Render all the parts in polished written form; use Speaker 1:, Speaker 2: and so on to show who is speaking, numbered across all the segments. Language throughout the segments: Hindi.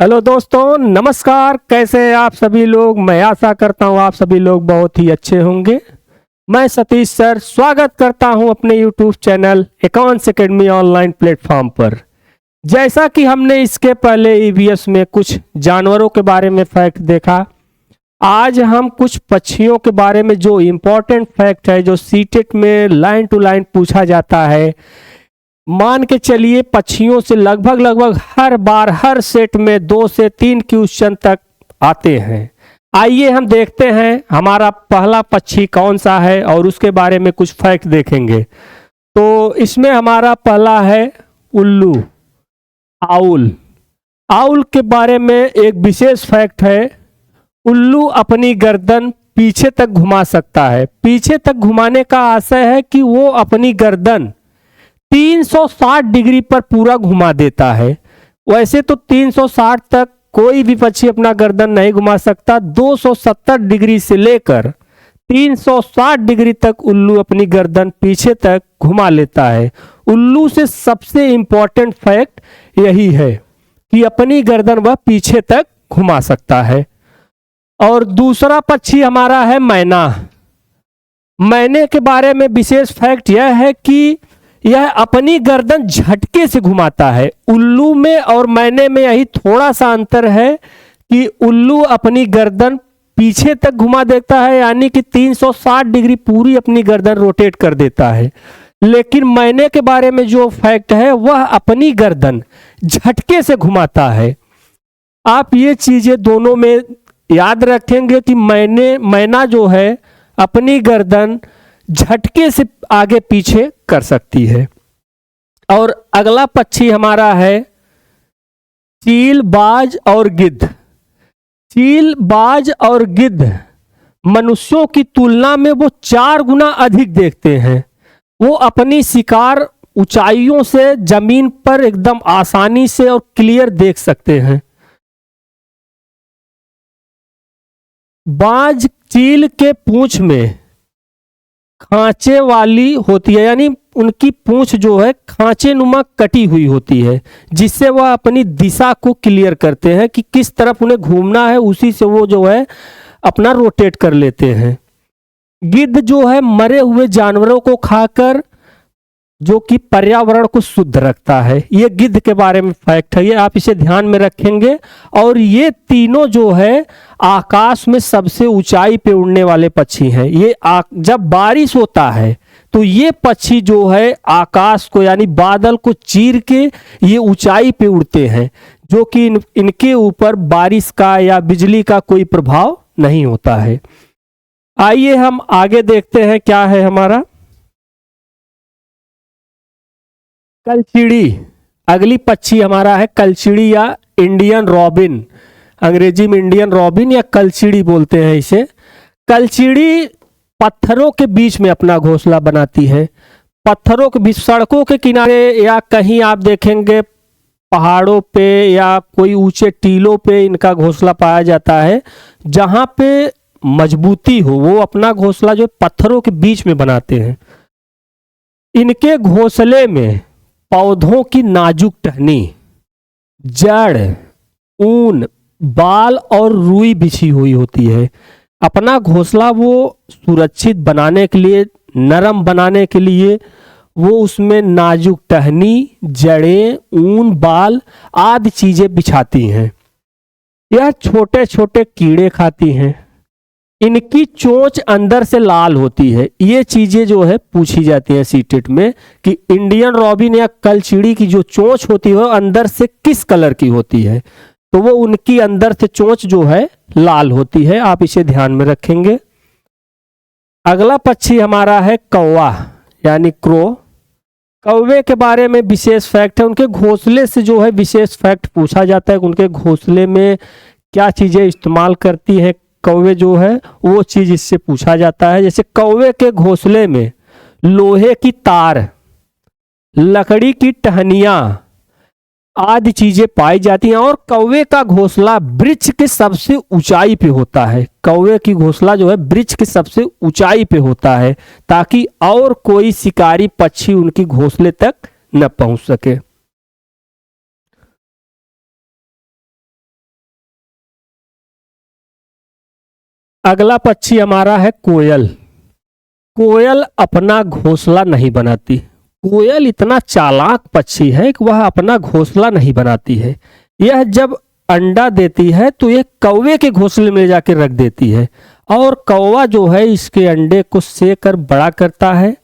Speaker 1: हेलो दोस्तों, नमस्कार। कैसे हैं आप सभी लोग? मैं आशा करता हूं आप सभी लोग बहुत ही अच्छे होंगे। मैं सतीश सर स्वागत करता हूं अपने YouTube channel accounts academy online platform पर। जैसा कि हमने इसके पहले ईवीएस में कुछ जानवरों के बारे में फैक्ट देखा, आज हम कुछ पक्षियों के बारे में जो इम्पोर्टेंट फैक्ट है, जो सीटेट में लाइन टू लाइन पूछा जाता है, मान के चलिए पक्षियों से लगभग हर बार हर सेट में 2 से 3 क्वेश्चन तक आते हैं। आइए हम देखते हैं हमारा पहला पक्षी कौन सा है और उसके बारे में कुछ फैक्ट देखेंगे। तो इसमें हमारा पहला है उल्लू, आउल। आउल के बारे में एक विशेष फैक्ट है, उल्लू अपनी गर्दन पीछे तक घुमा सकता है। पीछे तक घुमाने का आशय है कि वो अपनी गर्दन 360 डिग्री पर पूरा घुमा देता है। वैसे तो 360 तक कोई भी पक्षी अपना गर्दन नहीं घुमा सकता, 270 डिग्री से लेकर 360 डिग्री तक उल्लू अपनी गर्दन पीछे तक घुमा लेता है। उल्लू से सबसे इंपॉर्टेंट फैक्ट यही है कि अपनी गर्दन वह पीछे तक घुमा सकता है। और दूसरा पक्षी हमारा है मैना। मैने के बारे में विशेष फैक्ट यह है कि यह अपनी गर्दन झटके से घुमाता है। उल्लू में और मैने में यही थोड़ा सा अंतर है कि उल्लू अपनी गर्दन पीछे तक घुमा देता है, यानी कि 360 डिग्री पूरी अपनी गर्दन रोटेट कर देता है। लेकिन मैने के बारे में जो फैक्ट है वह अपनी गर्दन झटके से घुमाता है। आप ये चीजें दोनों में याद रखेंगे कि मैना जो है अपनी गर्दन झटके से आगे पीछे कर सकती है। और अगला पक्षी हमारा है चील, बाज और गिद्ध। चील, बाज और गिद्ध मनुष्यों की तुलना में वो 4 गुना अधिक देखते हैं। वो अपनी शिकार ऊंचाइयों से जमीन पर एकदम आसानी से और क्लियर देख सकते हैं। बाज चील के पूंछ में खांचे वाली होती है, यानी उनकी पूंछ जो है खांचे नुमा कटी हुई होती है, जिससे वह अपनी दिशा को क्लियर करते हैं कि किस तरफ उन्हें घूमना है, उसी से वो जो है अपना रोटेट कर लेते हैं। गिद्ध जो है मरे हुए जानवरों को खाकर जो कि पर्यावरण को शुद्ध रखता है। ये गिद्ध के बारे में फैक्ट है, ये आप इसे ध्यान में रखेंगे। और ये तीनों जो है आकाश में सबसे ऊंचाई पे उड़ने वाले पक्षी हैं। ये जब बारिश होता है तो ये पक्षी जो है आकाश को यानी बादल को चीर के ये ऊंचाई पे उड़ते हैं, जो कि इनके ऊपर बारिश का या बिजली का कोई प्रभाव नहीं होता है। आइए हम आगे देखते हैं क्या है हमारा कलचिड़ी। अगली पक्षी हमारा है कलचिड़ी या इंडियन रॉबिन। अंग्रेजी में इंडियन रॉबिन या कलचिड़ी बोलते हैं इसे। कलचिड़ी पत्थरों के बीच में अपना घोंसला बनाती है। पत्थरों के बीच, सड़कों के किनारे या कहीं आप देखेंगे पहाड़ों पे या कोई ऊंचे टीलों पे इनका घोंसला पाया जाता है। जहां पे मजबूती हो वो अपना घोंसला जो पत्थरों के बीच में बनाते हैं। इनके घोंसले में पौधों की नाजुक टहनी, जड़, ऊन, बाल और रुई बिछी हुई होती है। अपना घोंसला वो सुरक्षित बनाने के लिए, नरम बनाने के लिए वो उसमें नाजुक टहनी, जड़ें, ऊन, बाल आदि चीजें बिछाती हैं। यह छोटे छोटे कीड़े खाती हैं। इनकी चोंच अंदर से लाल होती है। ये चीजें जो है पूछी जाती हैं सीटेट में कि इंडियन रॉबिन या कलचिड़ी की जो चोंच होती है अंदर से किस कलर की होती है, तो वो उनकी अंदर से चोंच जो है लाल होती है। आप इसे ध्यान में रखेंगे। अगला पक्षी हमारा है कौवा यानी क्रो। कौवे के बारे में विशेष फैक्ट है, उनके घोंसले से जो है विशेष फैक्ट पूछा जाता है। उनके घोंसले में क्या चीजें इस्तेमाल करती है कौवे जो है, वो चीज इससे पूछा जाता है। जैसे कौवे के घोंसले में लोहे की तार, लकड़ी की टहनियां आदि चीजें पाई जाती हैं। और कौवे का घोंसला वृक्ष के सबसे ऊंचाई पे होता है। कौवे की घोंसला जो है वृक्ष के सबसे ऊंचाई पे होता है, ताकि और कोई शिकारी पक्षी उनकी घोंसले तक न पहुंच सके। अगला पक्षी हमारा है कोयल। कोयल अपना घोंसला नहीं बनाती। कोयल इतना चालाक पक्षी है कि वह अपना घोंसला नहीं बनाती है। यह जब अंडा देती है तो ये कौवे के घोंसले में जाकर रख देती है, और कौवा जो है इसके अंडे को सेक कर बड़ा करता है,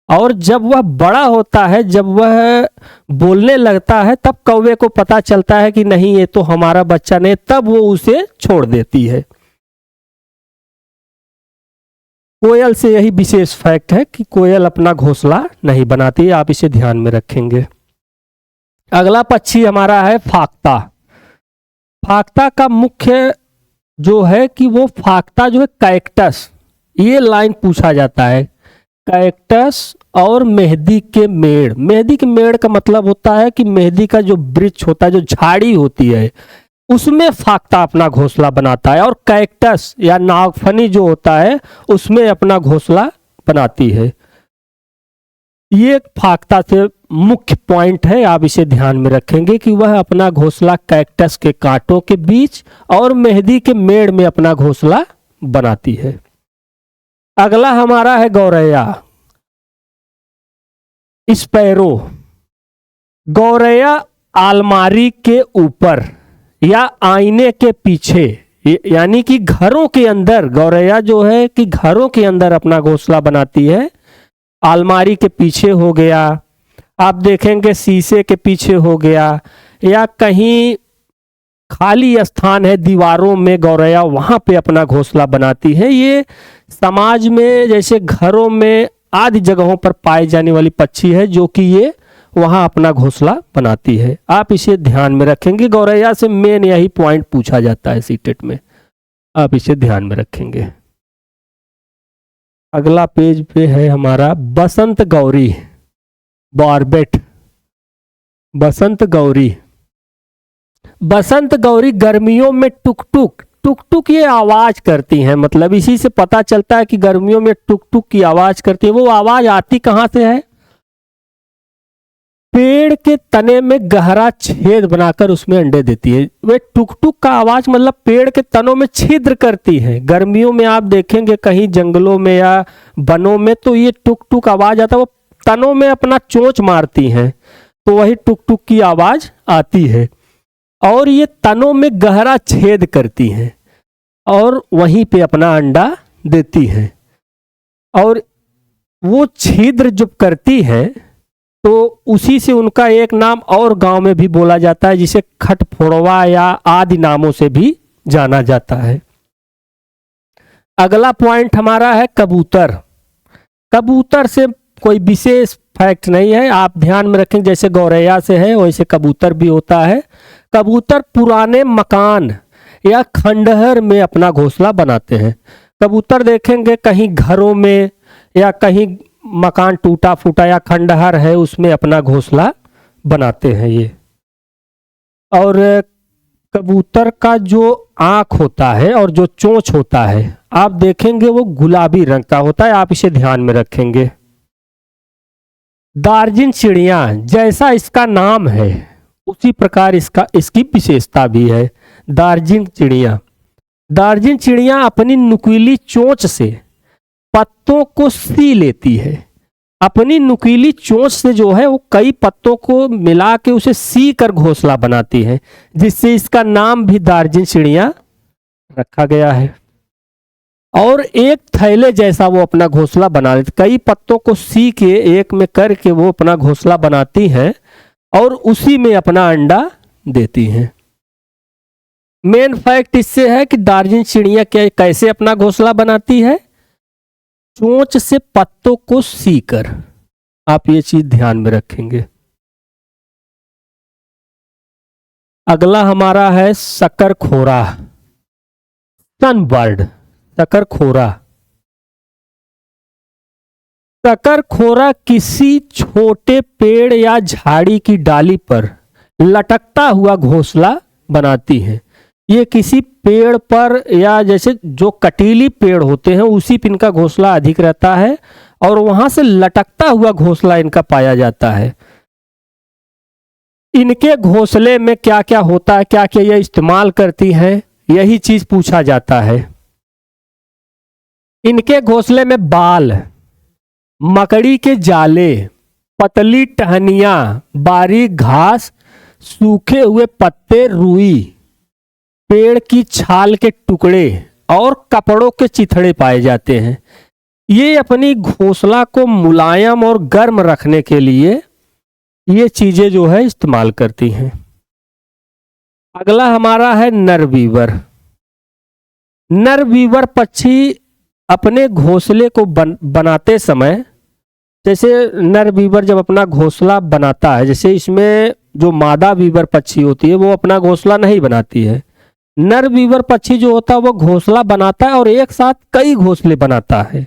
Speaker 1: और जब वह बड़ा होता है, जब वह बोलने लगता है, तब कौवे को पता चलता है कि नहीं ये तो हमारा बच्चा नहीं, तब वो उसे छोड़ देती है। कोयल से यही विशेष फैक्ट है कि कोयल अपना घोंसला नहीं बनाती, आप इसे ध्यान में रखेंगे। अगला पक्षी हमारा है फाख्ता। फाख्ता का मुख्य जो है कि वो फाख्ता जो है कैक्टस, ये लाइन पूछा जाता है, कैक्टस और मेहंदी के मेड़। मेहंदी के मेड़ का मतलब होता है कि मेहंदी का जो वृक्ष होता है, जो झाड़ी होती है, उसमें फाख्ता अपना घोंसला बनाता है, और कैक्टस या नागफनी जो होता है उसमें अपना घोंसला बनाती है। ये फाख्ता से मुख्य पॉइंट है, आप इसे ध्यान में रखेंगे कि वह अपना घोंसला कैक्टस के कांटों के बीच और मेहंदी के मेड़ में अपना घोंसला बनाती है। अगला हमारा है गौरैया, स्पैरो। गौरैया अलमारी के ऊपर या आईने के पीछे, यानी कि घरों के अंदर, गौरैया जो है कि घरों के अंदर अपना घोंसला बनाती है। अलमारी के पीछे हो गया, आप देखेंगे शीशे के पीछे हो गया, या कहीं खाली स्थान है दीवारों में, गौरैया वहां पे अपना घोंसला बनाती है। ये समाज में जैसे घरों में आदि जगहों पर पाई जाने वाली पक्षी है, जो कि ये वहां अपना घोंसला बनाती है। आप इसे ध्यान में रखेंगे, गौरैया से मेन यही पॉइंट पूछा जाता है सीटेट में, आप इसे ध्यान में रखेंगे। अगला पेज पे है हमारा बसंत गौरी, बारबेट। बसंत गौरी, बसंत गौरी गर्मियों में टुक टुक टुक टुक ये आवाज करती हैं, मतलब इसी से पता चलता है कि गर्मियों में टुक टुक की आवाज करती है। वो आवाज आती कहां से है? पेड़ के तने में गहरा छेद बनाकर उसमें अंडे देती है। वे टुक टुक का आवाज मतलब पेड़ के तनों में छिद्र करती है। गर्मियों में आप देखेंगे कहीं जंगलों में या वनों में, तो ये टुक टुक आवाज आता है, वो तनों में अपना चोंच मारती हैं, तो वही टुक टुक की आवाज आती है। और ये तनों में गहरा छेद करती हैं और वहीं पे अपना अंडा देती हैं। और वो छिद्र जब करती हैं तो उसी से उनका एक नाम और गांव में भी बोला जाता है, जिसे खटफोड़वा या आदि नामों से भी जाना जाता है। अगला पॉइंट हमारा है कबूतर। कबूतर से कोई विशेष फैक्ट नहीं है, आप ध्यान में रखें, जैसे गौरैया से है वैसे कबूतर भी होता है। कबूतर पुराने मकान या खंडहर में अपना घोंसला बनाते हैं। कबूतर देखेंगे कहीं घरों में या कहीं मकान टूटा फूटा या खंडहर है उसमें अपना घोंसला बनाते हैं ये। और कबूतर का जो आंख होता है और जो चोंच होता है आप देखेंगे वो गुलाबी रंग का होता है, आप इसे ध्यान में रखेंगे। दार्जिन चिड़िया, जैसा इसका नाम है उसी प्रकार इसकी विशेषता भी है। दार्जिन चिड़िया, दार्जिन चिड़िया अपनी नुकीली चोंच से पत्तों को सी लेती है। अपनी नुकीली चोंच से जो है वो कई पत्तों को मिला के उसे सी कर घोंसला बनाती है, जिससे इसका नाम भी दार्जिन चिड़िया रखा गया है। और एक थैले जैसा वो अपना घोंसला बना लेती, कई पत्तों को सी के एक में करके वो अपना घोंसला बनाती हैं और उसी में अपना अंडा देती हैं। मेन फैक्ट इससे है कि दार्जिन चिड़िया कैसे अपना घोंसला बनाती है, चोंच से पत्तों को सी कर, आप ये चीज ध्यान में रखेंगे। अगला हमारा है शकरखोरा, सनबर्ड, शकरखोरा। शकरखोरा किसी छोटे पेड़ या झाड़ी की डाली पर लटकता हुआ घोंसला बनाती है। ये किसी पेड़ पर या जैसे जो कटीली पेड़ होते हैं उसी पर इनका घोंसला अधिक रहता है और वहां से लटकता हुआ घोंसला इनका पाया जाता है। इनके घोंसले में क्या क्या होता है, क्या क्या ये इस्तेमाल करती हैं, यही चीज पूछा जाता है। इनके घोंसले में बाल, मकड़ी के जाले, पतली टहनियां, बारीक घास, सूखे हुए पत्ते, रुई, पेड़ की छाल के टुकड़े और कपड़ों के चिथड़े पाए जाते हैं। ये अपनी घोंसला को मुलायम और गर्म रखने के लिए ये चीजें जो है इस्तेमाल करती हैं। अगला हमारा है नर बीवर। नर बीवर पक्षी अपने घोंसले को बनाते समय, जैसे नर बीवर जब अपना घोंसला बनाता है, जैसे इसमें जो मादा बीवर पक्षी होती है वो अपना घोंसला नहीं बनाती है। नर बीवर पक्षी जो होता है वो घोंसला बनाता है और एक साथ कई घोंसले बनाता है,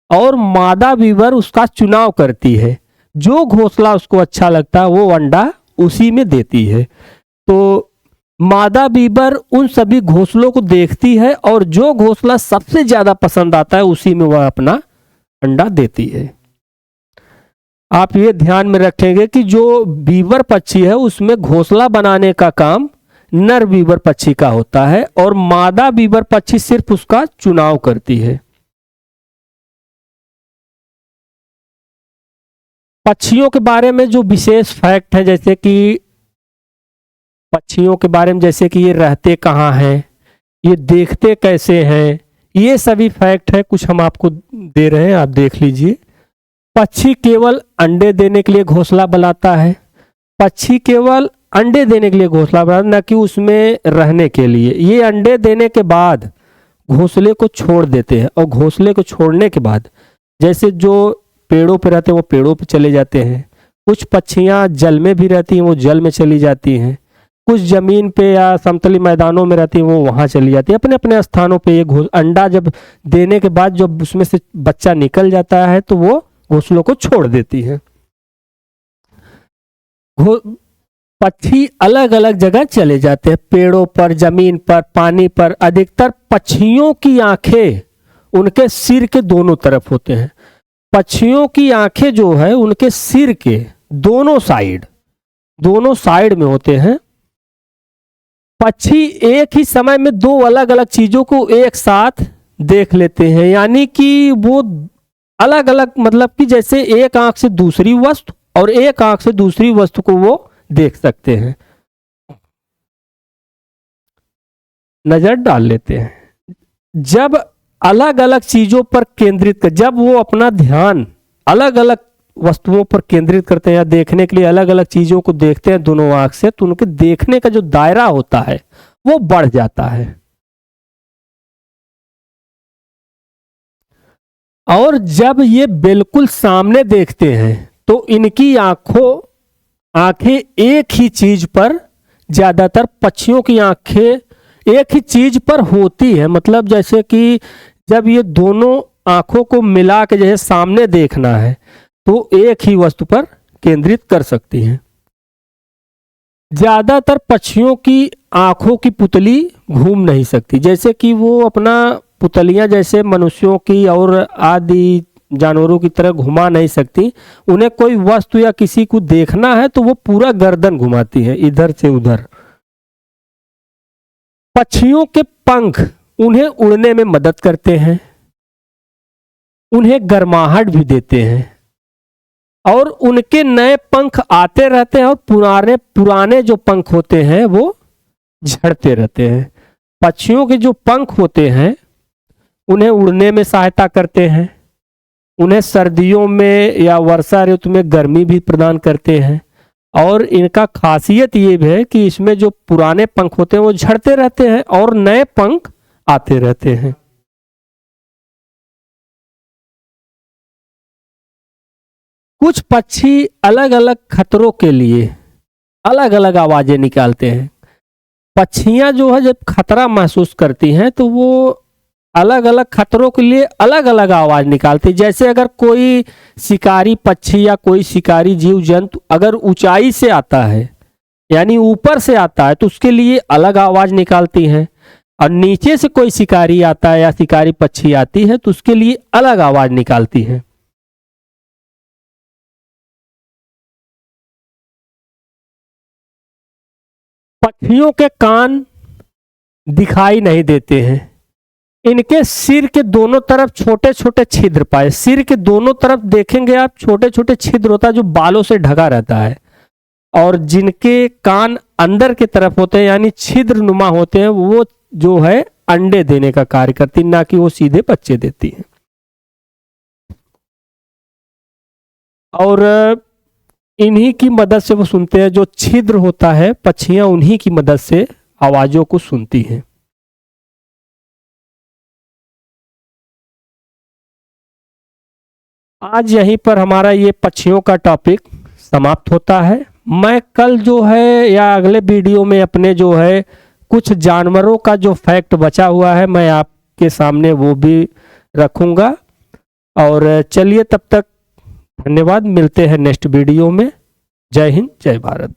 Speaker 1: और मादा बीवर उसका चुनाव करती है। जो घोंसला उसको अच्छा लगता है वो अंडा उसी में देती है। तो मादा बीवर उन सभी घोंसलों को देखती है और जो घोंसला सबसे ज्यादा पसंद आता है उसी में वह अपना अंडा देती है। आप ये ध्यान में रखेंगे कि जो बीवर पक्षी है उसमें घोंसला बनाने का काम नर बीवर पक्षी का होता है और मादा बीवर पक्षी सिर्फ उसका चुनाव करती है। पक्षियों के बारे में जो विशेष फैक्ट है, जैसे कि पक्षियों के बारे में, जैसे कि ये रहते कहाँ हैं, ये देखते कैसे हैं, ये सभी फैक्ट है कुछ हम आपको दे रहे हैं, आप देख लीजिए। पक्षी केवल अंडे देने के लिए घोंसला बनाता है। पक्षी केवल अंडे देने के लिए घोंसला बनाता है, न कि उसमें रहने के लिए। ये अंडे देने के बाद घोंसले को छोड़ देते हैं और घोंसले को छोड़ने के बाद जैसे जो पेड़ों पे रहते हैं वो पेड़ों पे चले जाते हैं। कुछ पक्षियां जल में भी रहती हैं, वो जल में चली जाती हैं। कुछ जमीन पे या समतली मैदानों में रहती हैं, वो वहां चली जाती है अपने अपने स्थानों पे। ये अंडा जब देने के बाद जब उसमें से बच्चा निकल जाता है तो वो घोंसलों को छोड़ देती है। पक्षी अलग अलग जगह चले जाते हैं, पेड़ों पर, जमीन पर, पानी पर। अधिकतर पक्षियों की आंखें उनके सिर के दोनों तरफ होते हैं। पक्षियों की आंखें जो है उनके सिर के दोनों साइड में होते हैं। पक्षी एक ही समय में दो अलग अलग चीजों को एक साथ देख लेते हैं, यानी कि वो अलग अलग, मतलब कि जैसे एक आंख से दूसरी वस्तु और एक आंख से दूसरी वस्तु को वो देख सकते हैं, नजर डाल लेते हैं। जब अलग अलग चीजों पर केंद्रित जब वो अपना ध्यान अलग अलग वस्तुओं पर केंद्रित करते हैं या देखने के लिए अलग अलग चीजों को देखते हैं दोनों आंख से, तो उनके देखने का जो दायरा होता है वो बढ़ जाता है। और जब ये बिल्कुल सामने देखते हैं तो इनकी आंखें एक ही चीज पर, ज्यादातर पक्षियों की आंखें एक ही चीज पर होती है। मतलब जैसे कि जब ये दोनों आंखों को मिला के जैसे सामने देखना है तो एक ही वस्तु पर केंद्रित कर सकती हैं। ज्यादातर पक्षियों की आंखों की पुतली घूम नहीं सकती, जैसे कि वो अपना पुतलियां जैसे मनुष्यों की और आदि जानवरों की तरह घुमा नहीं सकती। उन्हें कोई वस्तु या किसी को देखना है तो वो पूरा गर्दन घुमाती है इधर से उधर। पक्षियों के पंख उन्हें उड़ने में मदद करते हैं, उन्हें गर्माहट भी देते हैं और उनके नए पंख आते रहते हैं और पुराने जो पंख होते हैं वो झड़ते रहते हैं। पक्षियों के जो पंख होते हैं उन्हें उड़ने में सहायता करते हैं, उन्हें सर्दियों में या वर्षा ऋतु में गर्मी भी प्रदान करते हैं। और इनका खासियत ये भी है कि इसमें जो पुराने पंख होते हैं वो झड़ते रहते हैं और नए पंख आते रहते हैं। कुछ पक्षी अलग अलग खतरों के लिए अलग अलग आवाजें निकालते हैं। पक्षियां जो है जब खतरा महसूस करती हैं तो वो अलग अलग खतरों के लिए अलग अलग आवाज निकालती है। जैसे अगर कोई शिकारी पक्षी या कोई शिकारी जीव जंतु अगर ऊंचाई से आता है यानी ऊपर से आता है तो उसके लिए अलग आवाज निकालती हैं, और नीचे से कोई शिकारी आता है या शिकारी पक्षी आती है तो उसके लिए अलग आवाज निकालती है। पक्षियों के कान दिखाई नहीं देते हैं, इनके सिर के दोनों तरफ छोटे छोटे छिद्र पाए। सिर के दोनों तरफ देखेंगे आप, छोटे छोटे छिद्र होता है जो बालों से ढका रहता है। और जिनके कान अंदर की तरफ होते हैं यानी छिद्र नुमा होते हैं, वो जो है अंडे देने का कार्य करती, ना कि वो सीधे बच्चे देती हैं। और इन्हीं की मदद से वो सुनते हैं। जो छिद्र होता है, पक्षियां उन्हीं की मदद से आवाजों को सुनती हैं। आज यहीं पर हमारा ये पक्षियों का टॉपिक समाप्त होता है। मैं कल जो है या अगले वीडियो में अपने जो है कुछ जानवरों का जो फैक्ट बचा हुआ है मैं आपके सामने वो भी रखूंगा। और चलिए तब तक धन्यवाद, मिलते हैं नेक्स्ट वीडियो में। जय हिंद, जय भारत।